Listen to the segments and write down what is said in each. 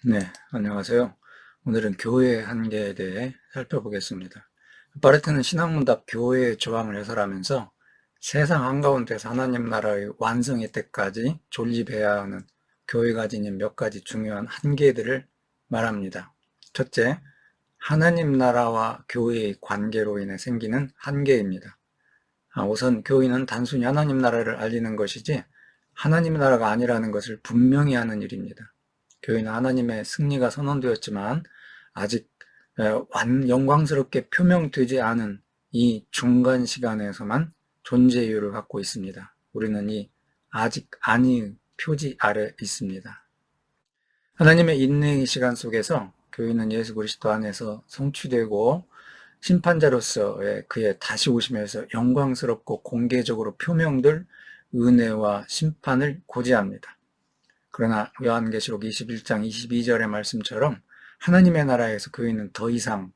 네, 안녕하세요. 오늘은 교회의 한계에 대해 살펴보겠습니다. 바르트는 신학문답 교회의 조항을 해설하면서 세상 한가운데서 하나님 나라의 완성의 때까지 존립해야 하는 교회가 지닌 몇 가지 중요한 한계들을 말합니다. 첫째, 하나님 나라와 교회의 관계로 인해 생기는 한계입니다. 우선 교회는 단순히 하나님 나라를 알리는 것이지 하나님 나라가 아니라는 것을 분명히 하는 일입니다. 교회는 하나님의 승리가 선언되었지만 아직 영광스럽게 표명되지 않은 이 중간 시간에서만 존재 이유를 갖고 있습니다. 우리는 이 아직 아니의 표지 아래 있습니다. 하나님의 인내의 시간 속에서 교회는 예수 그리스도 안에서 성취되고 심판자로서의 그의 다시 오심에서 영광스럽고 공개적으로 표명될 은혜와 심판을 고지합니다. 그러나 요한계시록 21장 22절의 말씀처럼 하나님의 나라에서 교회는 더 이상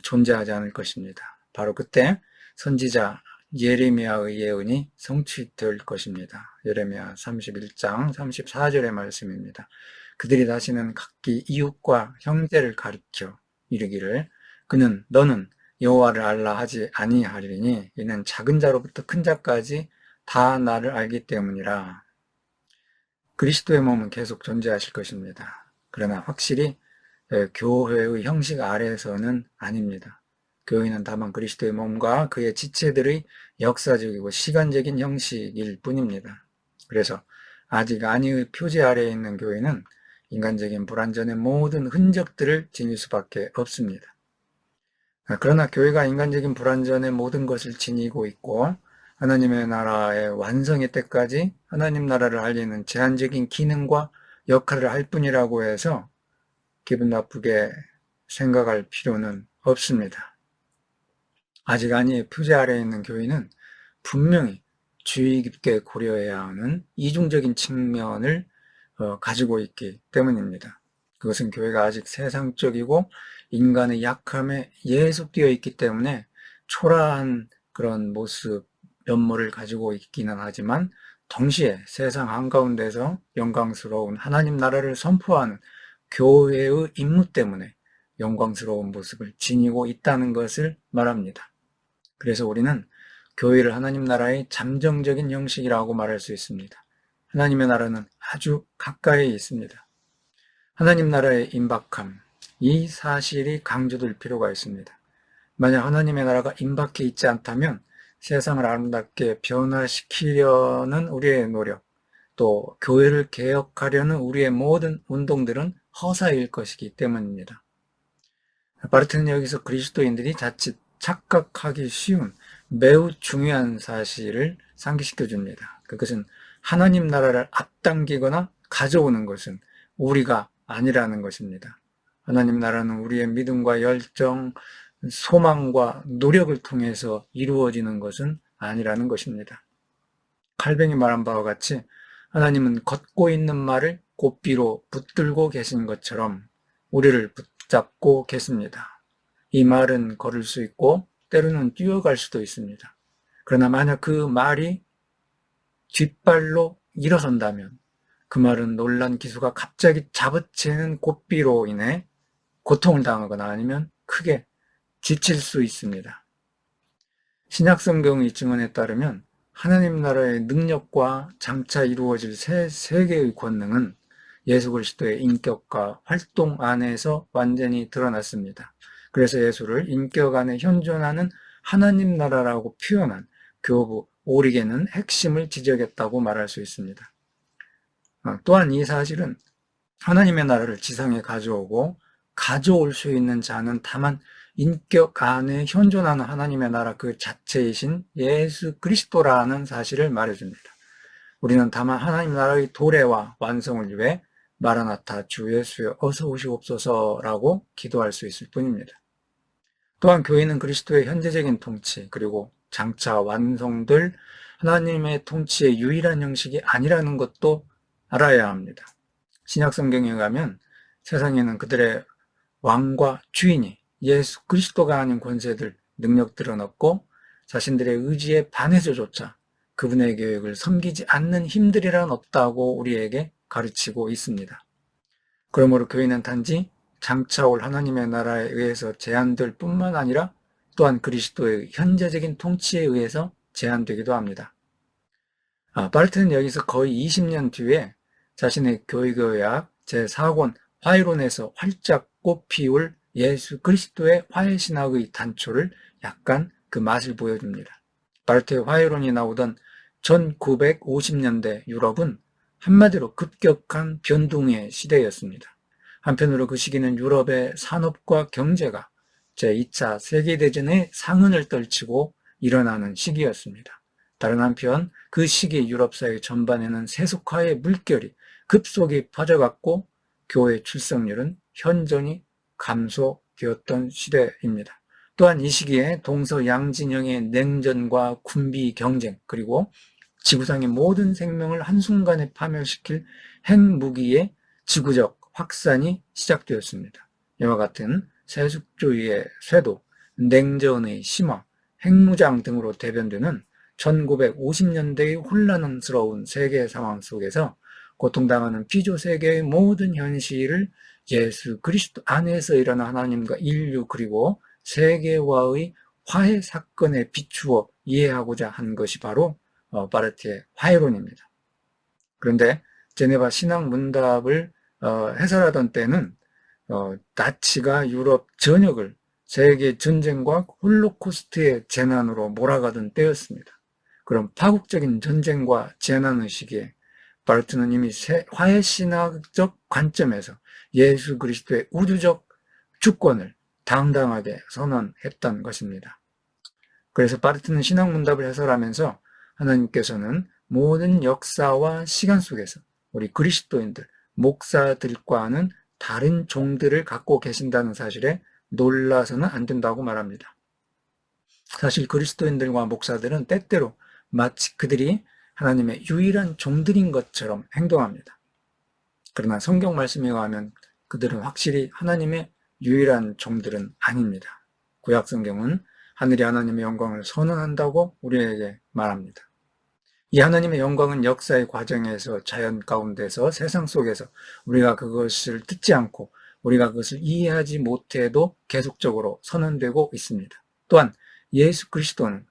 존재하지 않을 것입니다. 바로 그때 선지자 예레미야의 예언이 성취될 것입니다. 예레미야 31장 34절의 말씀입니다. 그들이 다시는 각기 이웃과 형제를 가리켜 이르기를 너는 여호와를 알라 하지 아니하리니 이는 작은 자로부터 큰 자까지 다 나를 알기 때문이라. 그리스도의 몸은 계속 존재하실 것입니다. 그러나 확실히 교회의 형식 아래에서는 아닙니다. 교회는 다만 그리스도의 몸과 그의 지체들의 역사적이고 시간적인 형식일 뿐입니다. 그래서 아직 아니의 표지 아래에 있는 교회는 인간적인 불완전의 모든 흔적들을 지닐 수밖에 없습니다. 그러나 교회가 인간적인 불완전의 모든 것을 지니고 있고 하나님의 나라의 완성의 때까지 하나님 나라를 알리는 제한적인 기능과 역할을 할 뿐이라고 해서 기분 나쁘게 생각할 필요는 없습니다. 아직 아니의 표제 아래에 있는 교회는 분명히 주의 깊게 고려해야 하는 이중적인 측면을 가지고 있기 때문입니다. 그것은 교회가 아직 세상적이고 인간의 약함에 예속되어 있기 때문에 초라한 그런 모습, 면모를 가지고 있기는 하지만 동시에 세상 한가운데서 영광스러운 하나님 나라를 선포하는 교회의 임무 때문에 영광스러운 모습을 지니고 있다는 것을 말합니다. 그래서 우리는 교회를 하나님 나라의 잠정적인 형식이라고 말할 수 있습니다. 하나님의 나라는 아주 가까이 있습니다. 하나님 나라의 임박함, 이 사실이 강조될 필요가 있습니다. 만약 하나님의 나라가 임박해 있지 않다면 세상을 아름답게 변화시키려는 우리의 노력, 또 교회를 개혁하려는 우리의 모든 운동들은 허사일 것이기 때문입니다. 바르트는 여기서 그리스도인들이 자칫 착각하기 쉬운 매우 중요한 사실을 상기시켜 줍니다. 그것은 하나님 나라를 앞당기거나 가져오는 것은 우리가 아니라는 것입니다. 하나님 나라는 우리의 믿음과 열정, 소망과 노력을 통해서 이루어지는 것은 아니라는 것입니다. 칼뱅이 말한 바와 같이 하나님은 걷고 있는 말을 고삐로 붙들고 계신 것처럼 우리를 붙잡고 계십니다. 이 말은 걸을 수 있고 때로는 뛰어갈 수도 있습니다. 그러나 만약 그 말이 뒷발로 일어선다면 그 말은 놀란 기수가 갑자기 잡아채는 고삐로 인해 고통을 당하거나 아니면 크게 지칠 수 있습니다. 신약성경의 증언에 따르면 하나님 나라의 능력과 장차 이루어질 새 세계의 권능은 예수 그리스도의 인격과 활동 안에서 완전히 드러났습니다. 그래서 예수를 인격 안에 현존하는 하나님 나라라고 표현한 교부 오리게는 핵심을 지적했다고 말할 수 있습니다. 또한 이 사실은 하나님의 나라를 지상에 가져오고 가져올 수 있는 자는 다만 인격 안에 현존하는 하나님의 나라 그 자체이신 예수 그리스도라는 사실을 말해줍니다. 우리는 다만 하나님 나라의 도래와 완성을 위해 마라나타 주 예수여 어서 오시옵소서라고 기도할 수 있을 뿐입니다. 또한 교회는 그리스도의 현재적인 통치 그리고 장차 완성될 하나님의 통치의 유일한 형식이 아니라는 것도 알아야 합니다. 신약 성경에 가면 세상에는 그들의 왕과 주인이 예수 그리스도가 아닌 권세들, 능력들은 없고 자신들의 의지에 반해서조차 그분의 계획을 섬기지 않는 힘들이란 없다고 우리에게 가르치고 있습니다. 그러므로 교회는 단지 장차올 하나님의 나라에 의해서 제한될 뿐만 아니라 또한 그리스도의 현재적인 통치에 의해서 제한되기도 합니다. 바르트는 여기서 거의 20년 뒤에 자신의 교회교약 제4권 화해론에서 활짝 꽃피울 예수 그리스도의 화해신학의 단초를 약간 그 맛을 보여줍니다. 바르트의 화해론이 나오던 1950년대 유럽은 한마디로 급격한 변동의 시대였습니다. 한편으로 그 시기는 유럽의 산업과 경제가 제2차 세계대전의 상흔을 떨치고 일어나는 시기였습니다. 다른 한편 그 시기 유럽 사회 전반에는 세속화의 물결이 급속히 퍼져갔고 교회 출석률은 현저히 감소되었던 시대입니다. 또한 이 시기에 동서양진영의 냉전과 군비 경쟁 그리고 지구상의 모든 생명을 한순간에 파멸시킬 핵무기의 지구적 확산이 시작되었습니다. 이와 같은 세속주의의 쇄도, 냉전의 심화, 핵무장 등으로 대변되는 1950년대의 혼란스러운 세계 상황 속에서 고통당하는 피조 세계의 모든 현실을 예수 그리스도 안에서 일어난 하나님과 인류 그리고 세계와의 화해 사건에 비추어 이해하고자 한 것이 바로 바르트의 화해론입니다. 그런데 제네바 신학문답을 해설하던 때는 나치가 유럽 전역을 세계 전쟁과 홀로코스트의 재난으로 몰아가던 때였습니다. 그런 파국적인 전쟁과 재난의식에 바르트는 이미 화해신학적 관점에서 예수 그리스도의 우주적 주권을 당당하게 선언했던 것입니다. 그래서 바르트는 신학문답을 해설하면서 하나님께서는 모든 역사와 시간 속에서 우리 그리스도인들, 목사들과는 다른 종들을 갖고 계신다는 사실에 놀라서는 안 된다고 말합니다. 사실 그리스도인들과 목사들은 때때로 마치 그들이 하나님의 유일한 종들인 것처럼 행동합니다. 그러나 성경 말씀에 의하면 그들은 확실히 하나님의 유일한 종들은 아닙니다. 구약 성경은 하늘이 하나님의 영광을 선언한다고 우리에게 말합니다. 이 하나님의 영광은 역사의 과정에서 자연 가운데서 세상 속에서 우리가 그것을 듣지 않고 우리가 그것을 이해하지 못해도 계속적으로 선언되고 있습니다. 또한 예수 그리스도는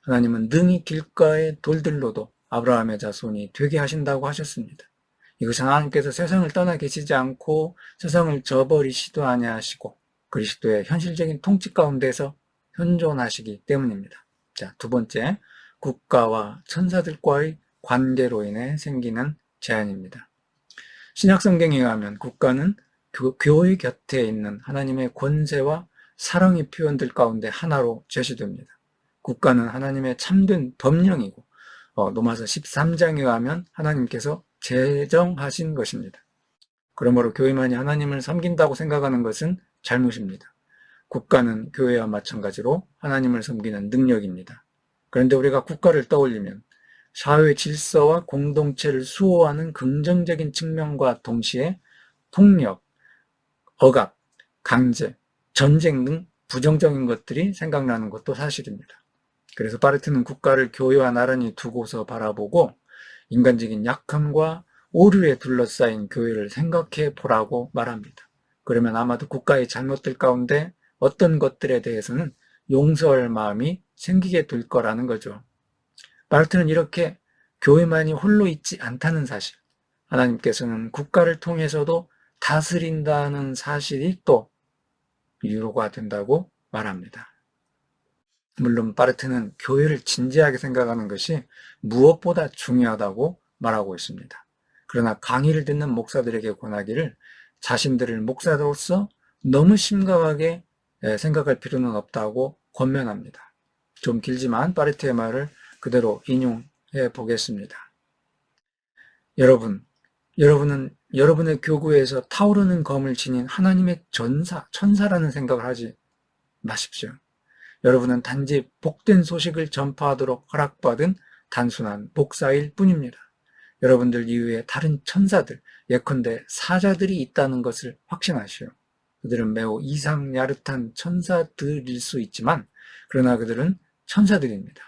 하나님은 능히 길가의 돌들로도 아브라함의 자손이 되게 하신다고 하셨습니다. 이것은 하나님께서 세상을 떠나 계시지 않고 세상을 저버리시도 아니하시고 그리스도의 현실적인 통치 가운데서 현존하시기 때문입니다. 자, 두 번째, 국가와 천사들과의 관계로 인해 생기는 제한입니다. 신약성경에 의하면 국가는 교회 곁에 있는 하나님의 권세와 사랑의 표현들 가운데 하나로 제시됩니다. 국가는 하나님의 참된 법령이고 로마서 13장에 의하면 하나님께서 제정하신 것입니다. 그러므로 교회만이 하나님을 섬긴다고 생각하는 것은 잘못입니다. 국가는 교회와 마찬가지로 하나님을 섬기는 능력입니다. 그런데 우리가 국가를 떠올리면 사회 질서와 공동체를 수호하는 긍정적인 측면과 동시에 폭력, 억압, 강제, 전쟁 등 부정적인 것들이 생각나는 것도 사실입니다. 그래서 바르트는 국가를 교회와 나란히 두고서 바라보고 인간적인 약함과 오류에 둘러싸인 교회를 생각해 보라고 말합니다. 그러면 아마도 국가의 잘못들 가운데 어떤 것들에 대해서는 용서할 마음이 생기게 될 거라는 거죠. 바르트는 이렇게 교회만이 홀로 있지 않다는 사실, 하나님께서는 국가를 통해서도 다스린다는 사실이 또 위로가 된다고 말합니다. 물론 바르트는 교회를 진지하게 생각하는 것이 무엇보다 중요하다고 말하고 있습니다. 그러나 강의를 듣는 목사들에게 권하기를 자신들을 목사로서 너무 심각하게 생각할 필요는 없다고 권면합니다. 좀 길지만 바르트의 말을 그대로 인용해 보겠습니다. 여러분은 여러분의 교구에서 타오르는 검을 지닌 하나님의 천사라는 생각을 하지 마십시오. 여러분은 단지 복된 소식을 전파하도록 허락받은 단순한 목사일 뿐입니다. 여러분들 이외에 다른 천사들, 예컨대 사자들이 있다는 것을 확신하시오. 그들은 매우 이상야릇한 천사들일 수 있지만 그러나 그들은 천사들입니다.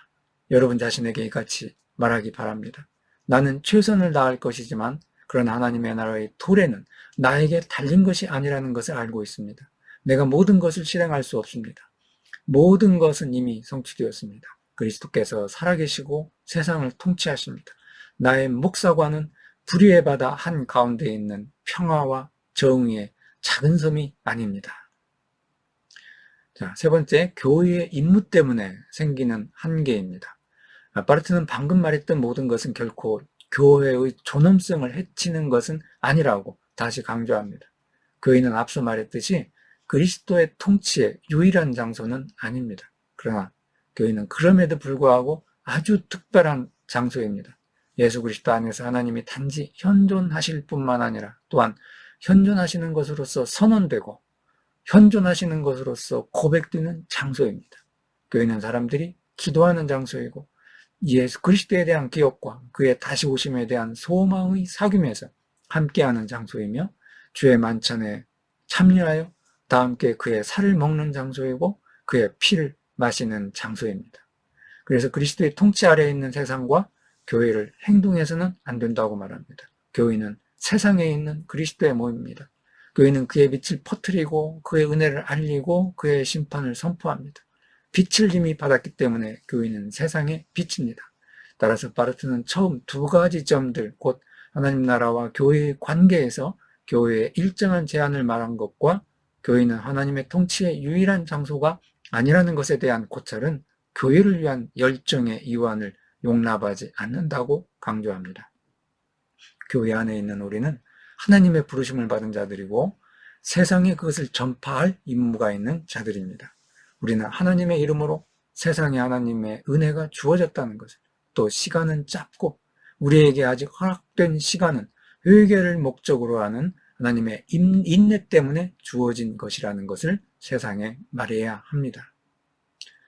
여러분 자신에게 이같이 말하기 바랍니다. 나는 최선을 다할 것이지만 그런 하나님의 나라의 도래는 나에게 달린 것이 아니라는 것을 알고 있습니다. 내가 모든 것을 실행할 수 없습니다. 모든 것은 이미 성취되었습니다. 그리스도께서 살아계시고 세상을 통치하십니다. 나의 목사관은 불의의 바다 한가운데 있는 평화와 정의의 작은 섬이 아닙니다. 자, 세 번째, 교회의 임무 때문에 생기는 한계입니다. 바르트는 방금 말했던 모든 것은 결코 교회의 존엄성을 해치는 것은 아니라고 다시 강조합니다. 교회는 앞서 말했듯이 그리스도의 통치의 유일한 장소는 아닙니다. 그러나 교회는 그럼에도 불구하고 아주 특별한 장소입니다. 예수 그리스도 안에서 하나님이 단지 현존하실 뿐만 아니라 또한 현존하시는 것으로서 선언되고 현존하시는 것으로서 고백되는 장소입니다. 교회는 사람들이 기도하는 장소이고 예수 그리스도에 대한 기억과 그의 다시 오심에 대한 소망의 사귐에서 함께하는 장소이며 주의 만찬에 참여하여 다 함께 그의 살을 먹는 장소이고 그의 피를 마시는 장소입니다. 그래서 그리스도의 통치 아래에 있는 세상과 교회를 행동해서는 안 된다고 말합니다. 교회는 세상에 있는 그리스도의 몸입니다. 교회는 그의 빛을 퍼뜨리고 그의 은혜를 알리고 그의 심판을 선포합니다. 빛을 이미 받았기 때문에 교회는 세상의 빛입니다. 따라서 바르트는 처음 두 가지 점들, 곧 하나님 나라와 교회의 관계에서 교회의 일정한 제한을 말한 것과 교회는 하나님의 통치의 유일한 장소가 아니라는 것에 대한 고찰은 교회를 위한 열정의 이완을 용납하지 않는다고 강조합니다. 교회 안에 있는 우리는 하나님의 부르심을 받은 자들이고 세상에 그것을 전파할 임무가 있는 자들입니다. 우리는 하나님의 이름으로 세상에 하나님의 은혜가 주어졌다는 것을, 또 시간은 짧고 우리에게 아직 허락된 시간은 회개를 목적으로 하는 하나님의 인내 때문에 주어진 것이라는 것을 세상에 말해야 합니다.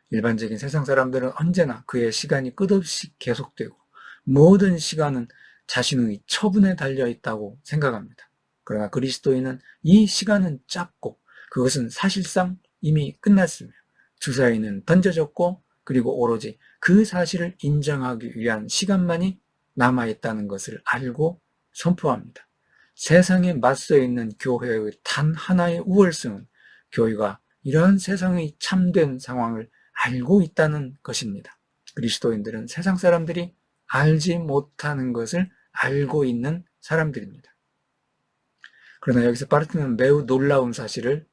일반적인 세상 사람들은 언제나 그의 시간이 끝없이 계속되고 모든 시간은 자신의 처분에 달려있다고 생각합니다. 그러나 그리스도인은 이 시간은 짧고 그것은 사실상 이미 끝났으며 주사위는 던져졌고 그리고 오로지 그 사실을 인정하기 위한 시간만이 남아있다는 것을 알고 선포합니다. 세상에 맞서 있는 교회의 단 하나의 우월성은 교회가 이러한 세상의 참된 상황을 알고 있다는 것입니다. 그리스도인들은 세상 사람들이 알지 못하는 것을 알고 있는 사람들입니다. 그러나 여기서 바르트는 매우 놀라운 사실을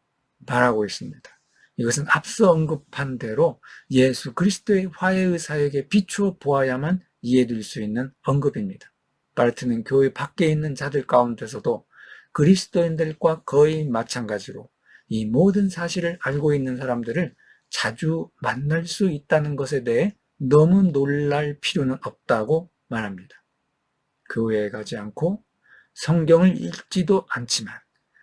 말하고 있습니다. 이것은 앞서 언급한 대로 예수 그리스도의 화해의 사역에 비추어 보아야만 이해될 수 있는 언급입니다. 바르트는 교회 밖에 있는 자들 가운데서도 그리스도인들과 거의 마찬가지로 이 모든 사실을 알고 있는 사람들을 자주 만날 수 있다는 것에 대해 너무 놀랄 필요는 없다고 말합니다. 교회에 가지 않고 성경을 읽지도 않지만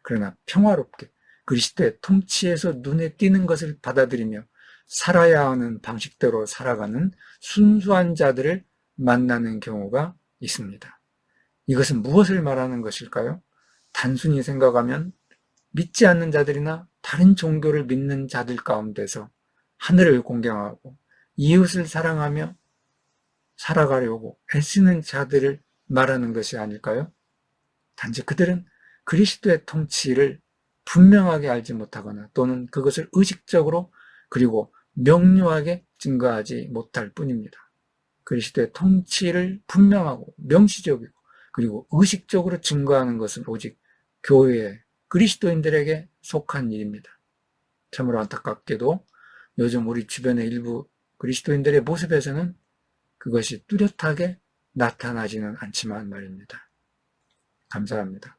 그러나 평화롭게 그리스도의 통치에서 눈에 띄는 것을 받아들이며 살아야 하는 방식대로 살아가는 순수한 자들을 만나는 경우가 있습니다. 이것은 무엇을 말하는 것일까요? 단순히 생각하면 믿지 않는 자들이나 다른 종교를 믿는 자들 가운데서 하늘을 공경하고 이웃을 사랑하며 살아가려고 애쓰는 자들을 말하는 것이 아닐까요? 단지 그들은 그리스도의 통치를 분명하게 알지 못하거나 또는 그것을 의식적으로 그리고 명료하게 증거하지 못할 뿐입니다. 그리스도의 통치를 분명하고 명시적이고 그리고 의식적으로 증거하는 것은 오직 교회의 그리스도인들에게 속한 일입니다. 참으로 안타깝게도 요즘 우리 주변의 일부 그리스도인들의 모습에서는 그것이 뚜렷하게 나타나지는 않지만 말입니다. 감사합니다.